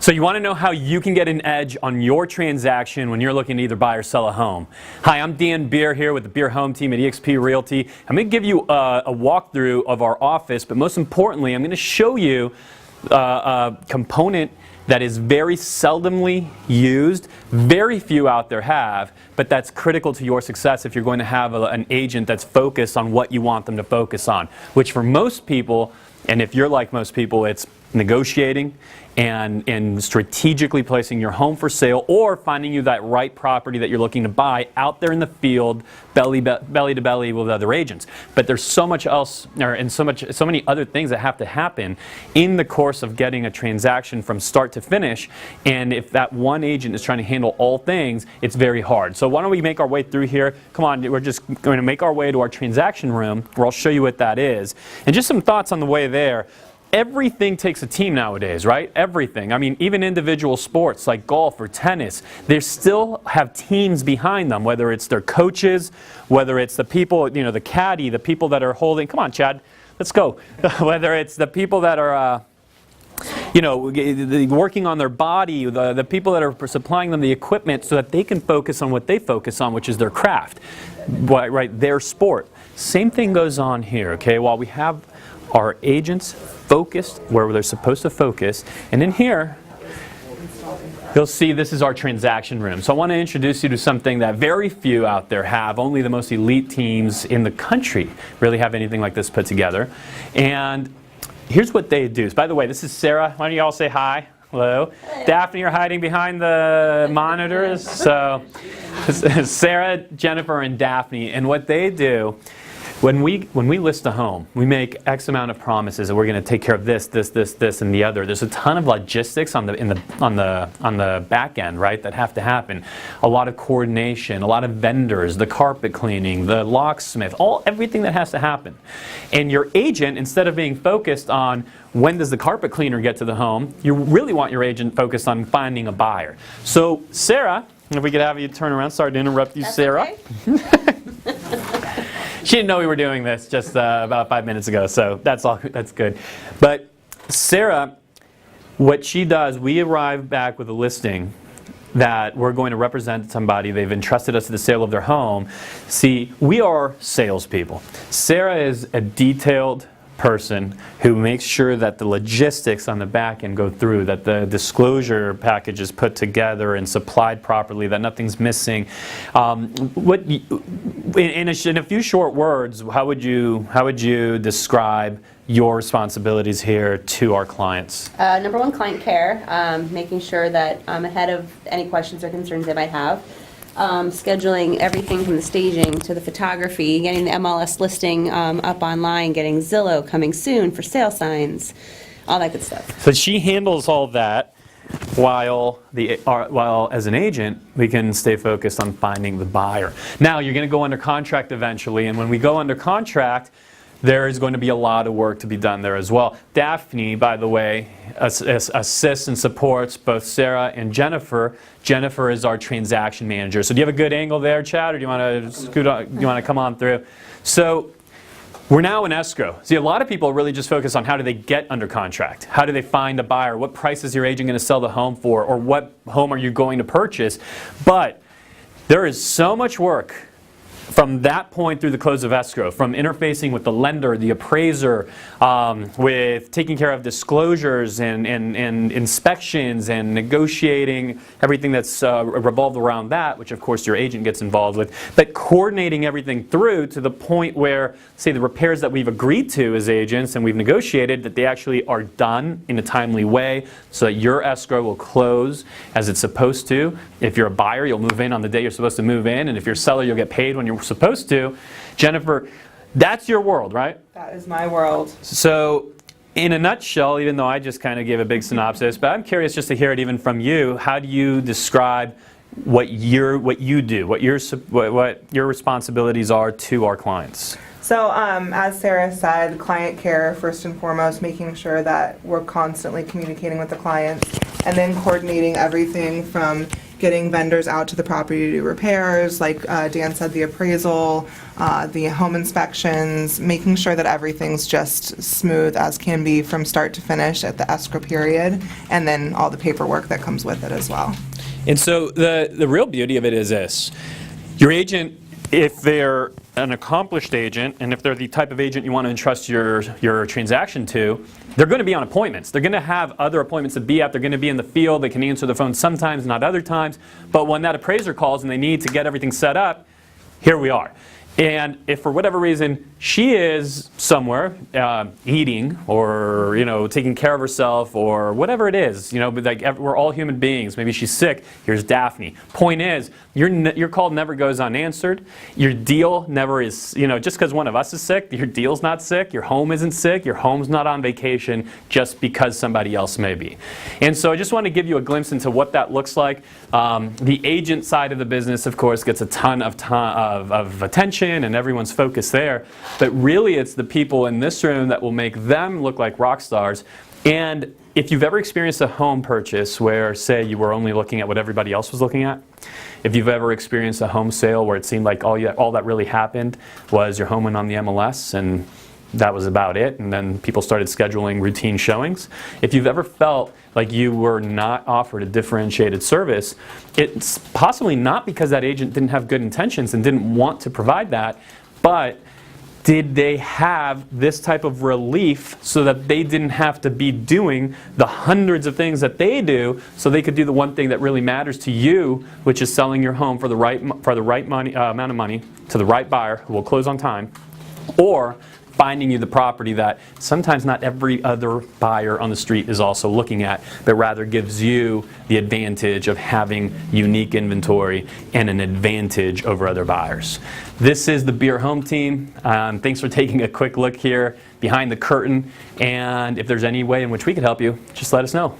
So you want to know how you can get an edge on your transaction when you're looking to either buy or sell a home. Hi, I'm Dan Beer here with the Beer Home Team at eXp Realty. I'm going to give you a walkthrough of our office, but most importantly, I'm going to show you a component that is very seldomly used, very few out there have, but that's critical to your success if you're going to have an agent that's focused on what you want them to focus on, which for most people, and if you're like most people, it's negotiating and strategically placing your home for sale or finding you that right property that you're looking to buy out there in the field, belly to belly with other agents. But there's so much else, and so many other things that have to happen in the course of getting a transaction from start to finish. And if that one agent is trying to handle all things, it's very hard. So why don't we make our way through here? Come on, we're just going to make our way to our transaction room where I'll show you what that is. And just some thoughts on the way there. Everything takes a team nowadays, right? Everything. I mean, even individual sports like golf or tennis, they still have teams behind them, whether it's their coaches, whether it's the people, you know, the caddy, the people that are holding, come on, Chad, let's go. Whether it's the people that are, you know, working on their body, the people that are supplying them the equipment so that they can focus on what they focus on, which is their craft, right? Their sport. Same thing goes on here, okay? While we have our agents focused where they're supposed to focus, and in here you'll see this is our transaction room. So I want to introduce you to something that very few out there have. Only the most elite teams in the country really have anything like this put together. And here's what they do. So by the way, this is Sarah. Why don't you all say hi? Hello. Hello. Daphne, you're hiding behind the monitors. So Sarah, Jennifer, and Daphne, and what they do, when we list a home, we make X amount of promises that we're going to take care of this, and the other. There's a ton of logistics on the back end, right, that have to happen. A lot of coordination, a lot of vendors, the carpet cleaning, the locksmith, everything that has to happen. And your agent, instead of being focused on when does the carpet cleaner get to the home, you really want your agent focused on finding a buyer. So Sarah, if we could have you turn around, sorry to interrupt you, Sarah. Okay. She didn't know we were doing this just about 5 minutes ago, so that's good. But Sarah, what she does, we arrive back with a listing that we're going to represent somebody. They've entrusted us to the sale of their home. See, we are salespeople. Sarah is a detailed person who makes sure that the logistics on the back end go through, that the disclosure package is put together and supplied properly, that nothing's missing. In a few short words, how would you describe your responsibilities here to our clients? Number one, client care, making sure that I'm ahead of any questions or concerns they might have. Scheduling everything from the staging to the photography, getting the MLS listing up online, getting Zillow coming soon for sale signs, all that good stuff. So she handles all that while as an agent, we can stay focused on finding the buyer. Now, you're going to go under contract eventually, and when we go under contract, there is going to be a lot of work to be done there as well. Daphne, by the way, assists and supports both Sarah and Jennifer. Jennifer is our transaction manager. So do you have a good angle there, Chad, or do you want to scoot on, you want to come on through? So we're now in escrow. See, a lot of people really just focus on how do they get under contract? How do they find a buyer? What price is your agent going to sell the home for? Or what home are you going to purchase? But there is so much work from that point through the close of escrow, from interfacing with the lender, the appraiser, with taking care of disclosures and inspections and negotiating everything that's revolved around that, which of course your agent gets involved with, but coordinating everything through to the point where, say, the repairs that we've agreed to as agents and we've negotiated, that they actually are done in a timely way so that your escrow will close as it's supposed to. If you're a buyer, you'll move in on the day you're supposed to move in, and if you're a seller, you'll get paid when you're supposed to. Jennifer, that's your world, right? That is my world. So in a nutshell, even though I just kind of gave a big synopsis, but I'm curious just to hear it even from you, how do you describe what you do, what your responsibilities are to our clients? So as Sarah said, client care first and foremost, making sure that we're constantly communicating with the clients, and then coordinating everything from getting vendors out to the property to do repairs, like Dan said, the appraisal, the home inspections, making sure that everything's just smooth as can be from start to finish at the escrow period, and then all the paperwork that comes with it as well. And so the real beauty of it is this. Your agent, if they're an accomplished agent, and if they're the type of agent you want to entrust your transaction to, they're going to be on appointments. They're going to have other appointments to be at. They're going to be in the field. They can answer the phone sometimes, not other times. But when that appraiser calls and they need to get everything set up, here we are. And if for whatever reason she is somewhere eating or taking care of herself or whatever it is, but like we're all human beings. Maybe she's sick. Here's Daphne. Point is, your call never goes unanswered. Your deal never is. Just because one of us is sick, your deal's not sick. Your home isn't sick. Your home's not on vacation just because somebody else may be. And so I just want to give you a glimpse into what that looks like. The agent side of the business, of course, gets a ton of attention and everyone's focus there, but really it's the people in this room that will make them look like rock stars. And if you've ever experienced a home purchase where, say, you were only looking at what everybody else was looking at, if you've ever experienced a home sale where it seemed like all that really happened was your home went on the MLS and that was about it, and then people started scheduling routine showings. If you've ever felt like you were not offered a differentiated service, it's possibly not because that agent didn't have good intentions and didn't want to provide that, but did they have this type of relief so that they didn't have to be doing the hundreds of things that they do, so they could do the one thing that really matters to you, which is selling your home for the right amount of money to the right buyer who will close on time, or finding you the property that sometimes not every other buyer on the street is also looking at, but rather gives you the advantage of having unique inventory and an advantage over other buyers. This is the Beer Home Team. Thanks for taking a quick look here behind the curtain, and if there's any way in which we could help you, just let us know.